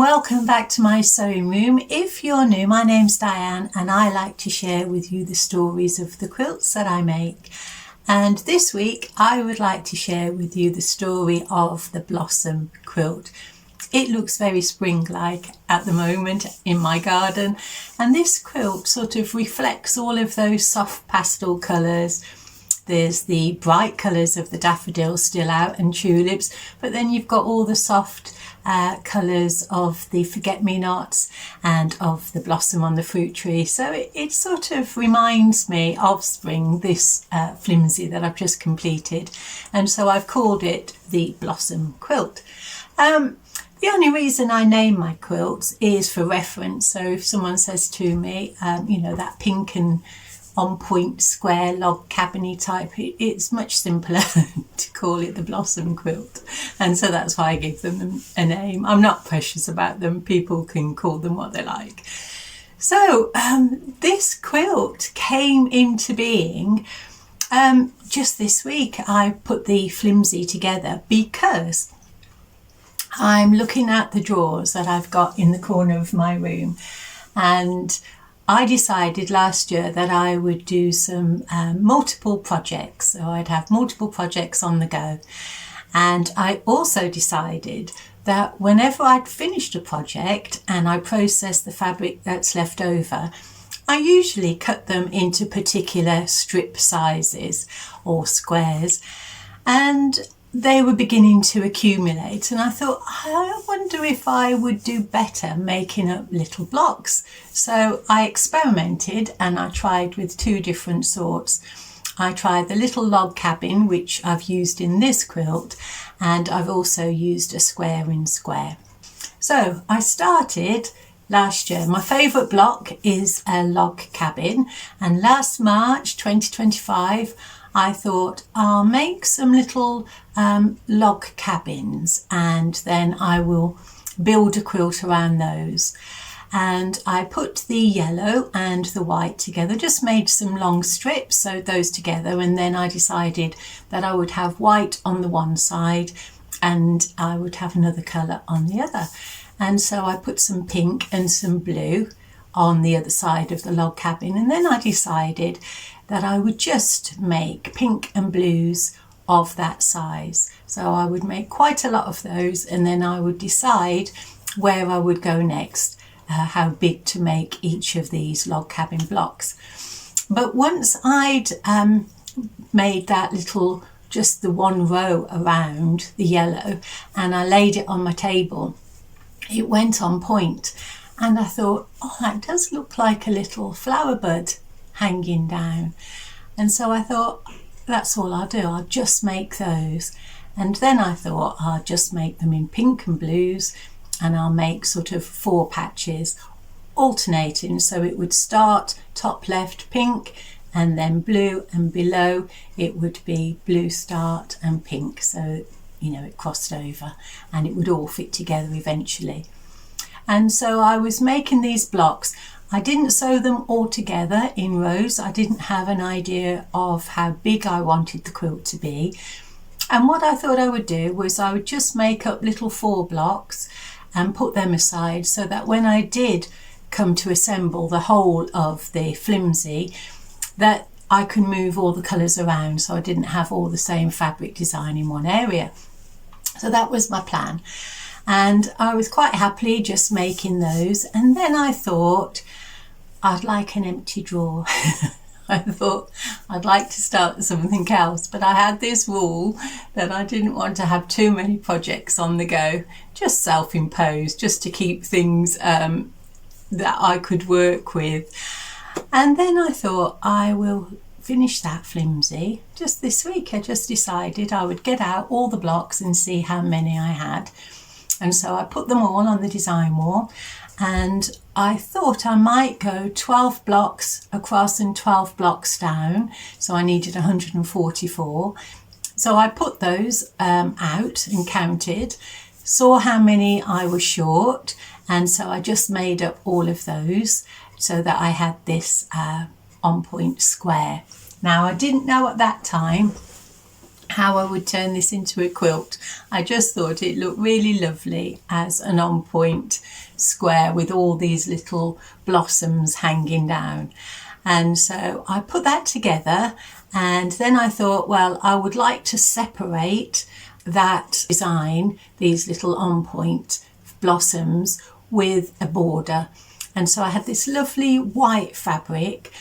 welcome back to my sewing room. If you're new, my name's Diane and I like to share with you the stories of the quilts that I make. And this week I would like to share with you the story of the Blossom quilt. It looks very spring-like at the moment in my garden, and this quilt sort of reflects all of those soft pastel colours. There's the bright colours of the daffodils still out and tulips, but then you've got all the soft colours of the forget-me-nots and of the blossom on the fruit tree. So it sort of reminds me of spring, this flimsy that I've just completed, and so I've called it the Blossom quilt. The only reason I name my quilts is for reference. So if someone says to me, you know, that pink and on point square log cabiny type, it's much simpler to call it the Blossom quilt, and so that's why I give them a name. I'm not precious about them, people can call them what they like. So this quilt came into being just this week. I put the flimsy together because I'm looking at the drawers that I've got in the corner of my room, and I decided last year that I would do some multiple projects. So I'd have multiple projects on the go. And I also decided that whenever I'd finished a project and I processed the fabric that's left over, I usually cut them into particular strip sizes or squares. And they were beginning to accumulate, and I thought, I wonder if I would do better making up little blocks. So I experimented and I tried with two different sorts. I tried the little log cabin, which I've used in this quilt, and I've also used a square in square. So I started last year. My favourite block is a log cabin, and last March 2025 I thought I'll make some little log cabins and then I will build a quilt around those. And I put the yellow and the white together, just made some long strips, sewed those together, and then I decided that I would have white on the one side and I would have another colour on the other. And so I put some pink and some blue on the other side of the log cabin, and then I decided that I would just make pink and blues of that size. So I would make quite a lot of those, and then I would decide where I would go next, how big to make each of these log cabin blocks. But once I'd made that little, just the one row around the yellow, and I laid it on my table, it went on point. And I thought, oh, that does look like a little flower bud hanging down. And so I thought, that's all I'll do, I'll just make those. And then I thought I'll just make them in pink and blues, and I'll make sort of 4 patches alternating. So it would start top left pink and then blue, and below it would be blue start and pink. So, you know, it crossed over and it would all fit together eventually. And so I was making these blocks. I didn't sew them all together in rows. I didn't have an idea of how big I wanted the quilt to be. And what I thought I would do was I would just make up little 4 blocks and put them aside, so that when I did come to assemble the whole of the flimsy, that I could move all the colours around, so I didn't have all the same fabric design in one area. So that was my plan. And I was quite happily just making those, and then I thought I'd like an empty drawer. I thought I'd like to start something else, but I had this rule that I didn't want to have too many projects on the go, just self-imposed, just to keep things that I could work with. And then I thought I will finish that flimsy just this week. I just decided I would get out all the blocks and see how many I had. And so I put them all on the design wall, and I thought I might go 12 blocks across and 12 blocks down. So I needed 144. So I put those out and counted, saw how many I was short. And so I just made up all of those so that I had this on point square. Now I didn't know at that time how I would turn this into a quilt. I just thought it looked really lovely as an on-point square with all these little blossoms hanging down. And so I put that together, and then I thought, well, I would like to separate that design, these little on-point blossoms, with a border. And so I had this lovely white fabric,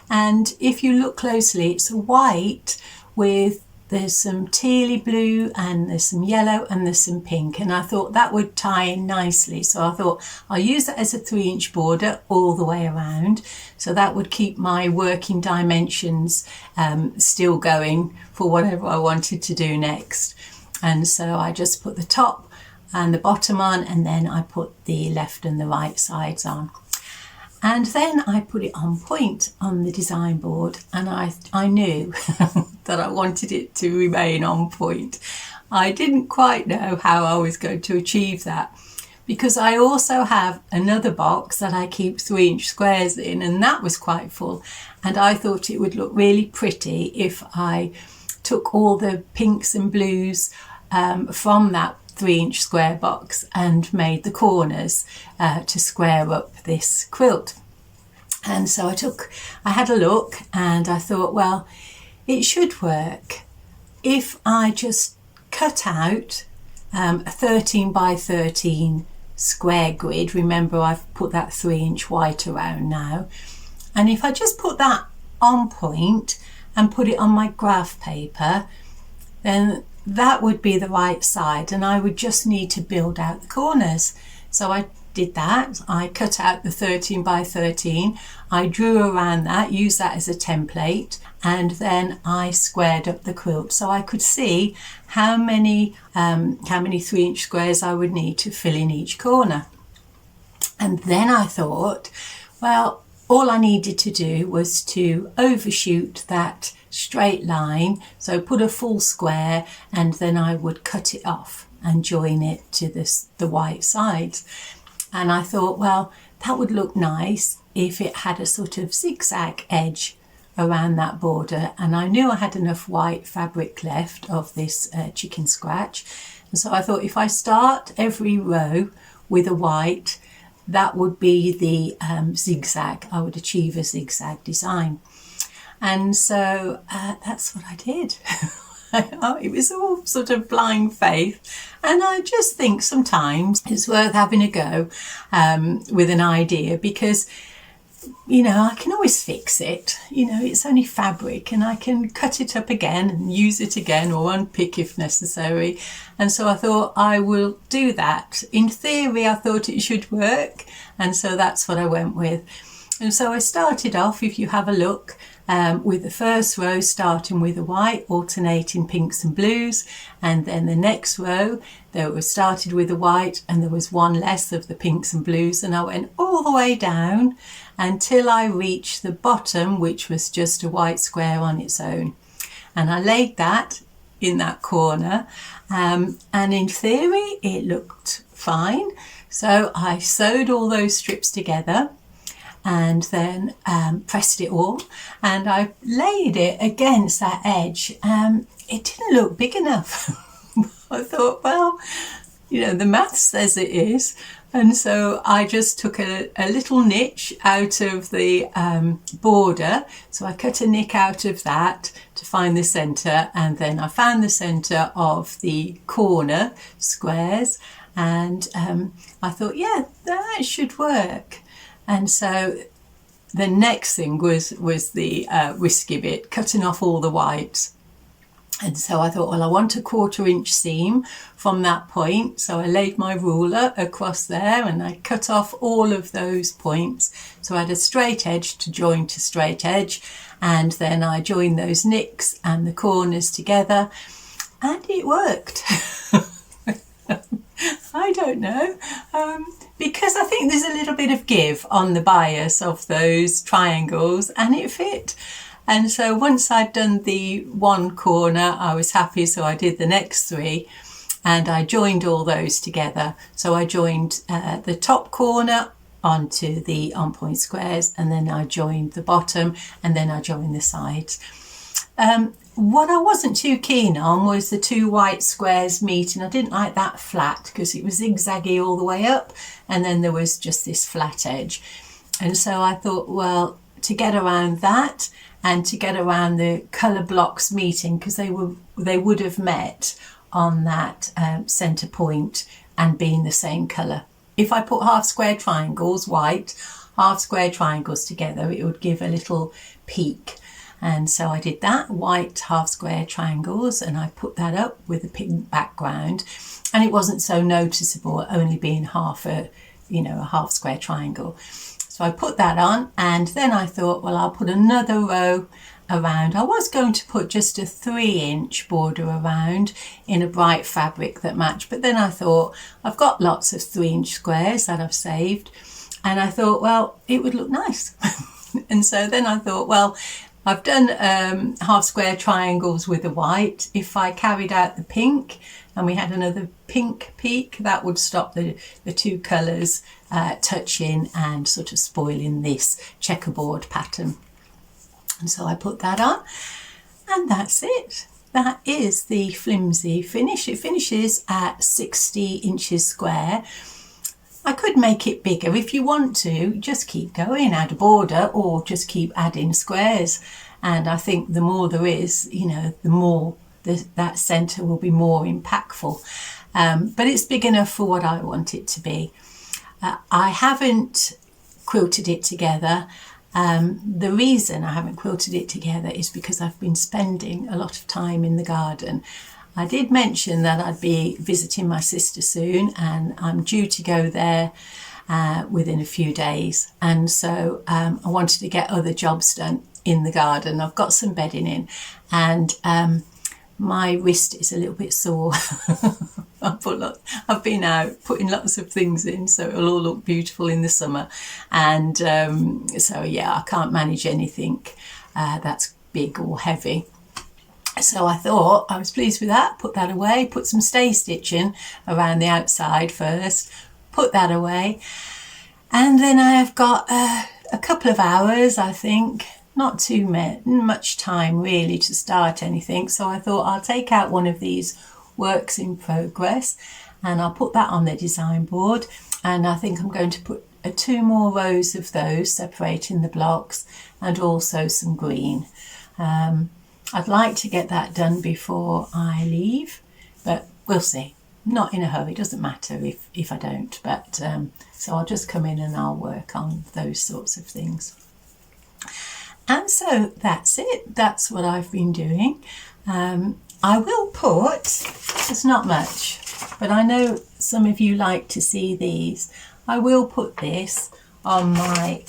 and if you look closely, it's white with, there's some tealy blue and there's some yellow and there's some pink, and I thought that would tie in nicely. So I thought I'll use that as a 3-inch border all the way around, so that would keep my working dimensions still going for whatever I wanted to do next. And so I just put the top and the bottom on, and then I put the left and the right sides on. And then I put it on point on the design board, and I knew that I wanted it to remain on point. I didn't quite know how I was going to achieve that, because I also have another box that I keep 3-inch squares in, and that was quite full. And I thought it would look really pretty if I took all the pinks and blues from that 3-inch square box and made the corners to square up this quilt. And so I had a look, and I thought, well, it should work if I just cut out a 13 by 13 square grid. Remember, I've put that 3-inch white around now. And if I just put that on point and put it on my graph paper, then that would be the right side, and I would just need to build out the corners. So I did that. I cut out the 13 by 13. I drew around that, used that as a template, and then I squared up the quilt so I could see how many 3-inch squares I would need to fill in each corner. And then I thought, well, all I needed to do was to overshoot that straight line, so put a full square, and then I would cut it off and join it to the white sides. And I thought, well, that would look nice if it had a sort of zigzag edge around that border. And I knew I had enough white fabric left of this chicken scratch, and so I thought if I start every row with a white, that would be the zigzag. I would achieve a zigzag design. And so that's what I did. It was all sort of blind faith, and I just think sometimes it's worth having a go with an idea, because I can always fix it. It's only fabric, and I can cut it up again and use it again, or unpick if necessary. And so I thought I will do that. In theory, I thought it should work, and so that's what I went with. And so I started off, if you have a look, with the first row starting with a white, alternating pinks and blues, and then the next row there was started with a white, and there was one less of the pinks and blues, and I went all the way down until I reached the bottom, which was just a white square on its own. And I laid that in that corner, and in theory it looked fine. So I sewed all those strips together, and then pressed it all, and I laid it against that edge. It didn't look big enough. I thought, well, the math says it is. And so I just took a little niche out of the border. So I cut a nick out of that to find the centre, and then I found the centre of the corner squares, and I thought, yeah, that should work. And so the next thing was the risky bit, cutting off all the whites. And so I thought, well, I want a 1/4 inch seam from that point. So I laid my ruler across there, and I cut off all of those points. So I had a straight edge to join to straight edge, and then I joined those nicks and the corners together, and it worked. I don't know, because I think there's a little bit of give on the bias of those triangles, and it fit. And so once I'd done the one corner, I was happy, so I did the next 3, and I joined all those together. So I joined the top corner onto the on-point squares, and then I joined the bottom, and then I joined the sides. what I wasn't too keen on was the two white squares meeting. I didn't like that flat because it was zigzaggy all the way up and then there was just this flat edge. And so I thought, well, to get around that and to get around the colour blocks meeting, because they would have met on that centre point and being the same colour. If I put half square triangles, white, half square triangles together, it would give a little peak. And so I did that, white half square triangles, and I put that up with a pink background, and it wasn't so noticeable, only being a half square triangle. So I put that on, and then I thought, well, I'll put another row around. I was going to put just a 3-inch border around in a bright fabric that matched, but then I thought, I've got lots of 3-inch squares that I've saved, and I thought, well, it would look nice. And so then I thought, well, I've done half square triangles with the white. If I carried out the pink and we had another pink peak, that would stop the two colours touching and sort of spoiling this checkerboard pattern. And so I put that on, and that's it. That is the flimsy finish. It finishes at 60 inches square. I could make it bigger if you want to, just keep going, add a border or just keep adding squares. And I think the more there is, the more that centre will be more impactful. But it's big enough for what I want it to be. I haven't quilted it together. The reason I haven't quilted it together is because I've been spending a lot of time in the garden. I did mention that I'd be visiting my sister soon, and I'm due to go there within a few days. And so I wanted to get other jobs done in the garden. I've got some bedding in, and my wrist is a little bit sore. I've been out putting lots of things in, so it'll all look beautiful in the summer. And so yeah, I can't manage anything that's big or heavy. So I thought, I was pleased with that, put that away, put some stay stitching around the outside first, put that away. And then I have got a couple of hours, I think, not too much time really to start anything. So I thought I'll take out one of these works in progress and I'll put that on the design board. And I think I'm going to put 2 more rows of those, separating the blocks, and also some green. I'd like to get that done before I leave, but we'll see. Not in a hurry, doesn't matter if I don't, but so I'll just come in and I'll work on those sorts of things. And so that's it. That's what I've been doing. I will put, it's not much, but I know some of you like to see these. I will put this on my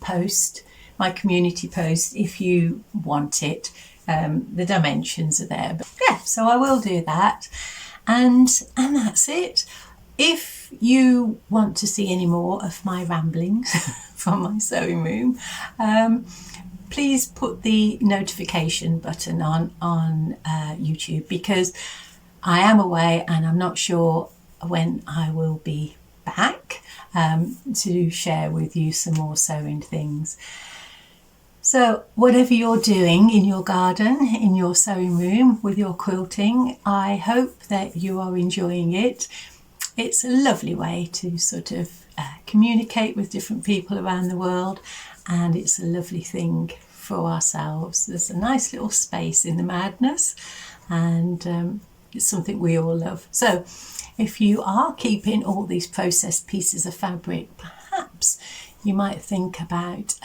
post, my community post, if you want it. The dimensions are there, but yeah, so I will do that, and that's it. If you want to see any more of my ramblings from my sewing room, please put the notification button on YouTube, because I am away and I'm not sure when I will be back to share with you some more sewing things. So whatever you're doing in your garden, in your sewing room, with your quilting, I hope that you are enjoying it. It's a lovely way to sort of communicate with different people around the world, and it's a lovely thing for ourselves. There's a nice little space in the madness, and it's something we all love. So if you are keeping all these processed pieces of fabric, perhaps you might think about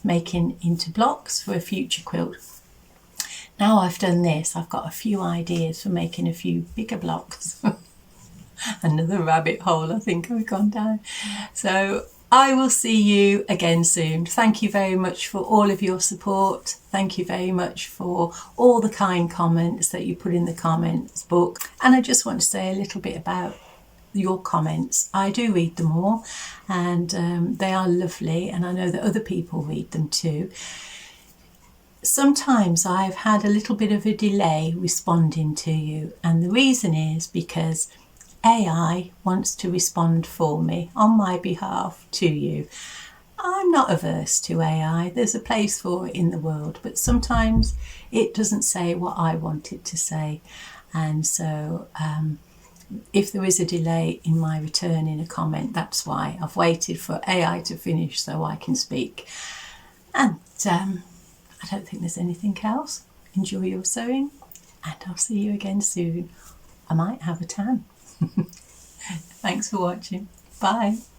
making into blocks for a future quilt. Now I've done this, I've got a few ideas for making a few bigger blocks. Another rabbit hole I think I've gone down. So I will see you again soon. Thank you very much for all of your support. Thank you very much for all the kind comments that you put in the comments book. And I just want to say a little bit about your comments. I do read them all, and they are lovely, and I know that other people read them too. Sometimes I've had a little bit of a delay responding to you, and the reason is because AI wants to respond for me on my behalf to you. I'm not averse to AI. There's a place for it in the world, but sometimes it doesn't say what I want it to say. And so if there is a delay in my returning a comment, that's why I've waited for AI to finish so I can speak. And I don't think there's anything else. Enjoy your sewing, and I'll see you again soon. I might have a tan. Thanks for watching. Bye.